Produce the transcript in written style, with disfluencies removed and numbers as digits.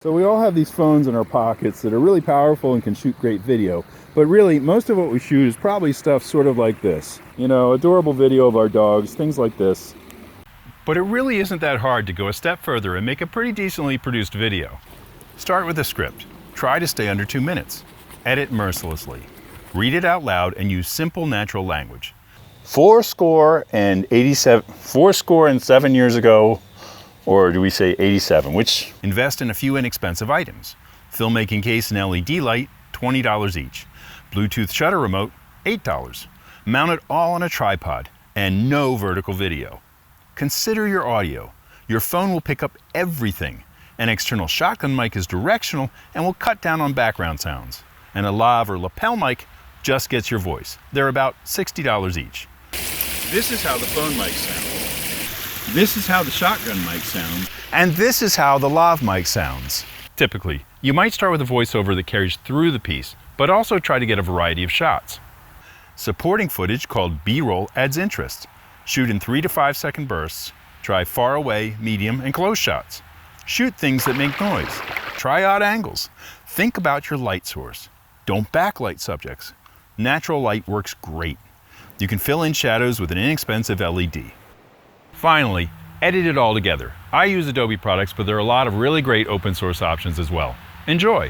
So we all have these phones in our pockets that are really powerful and can shoot great video. But really, most of what we shoot is probably stuff sort of like this. You know, adorable video of our dogs, things like this. But it really isn't that hard to go a step further and make a pretty decently produced video. Start with a script. Try to stay under 2 minutes. Edit mercilessly. Read it out loud and use simple, natural language. 4 score and 7 years ago, or do we say 87? Which? Invest in a few inexpensive items. Filmmaking case and LED light, $20 each. Bluetooth shutter remote, $8. Mount it all on a tripod, and no vertical video. Consider your audio. Your phone will pick up everything. An external shotgun mic is directional and will cut down on background sounds. And a lav or lapel mic just gets your voice. They're about $60 each. This is how the phone mic sounds. This is how the shotgun mic sounds. And this is how the lav mic sounds. Typically, you might start with a voiceover that carries through the piece, but also try to get a variety of shots. Supporting footage called B-roll adds interest. Shoot in 3 to 5 second bursts. Try far away, medium, and close shots. Shoot things that make noise. Try odd angles. Think about your light source. Don't backlight subjects. Natural light works great. You can fill in shadows with an inexpensive LED. Finally, edit it all together. I use Adobe products, but there are a lot of really great open source options as well. Enjoy!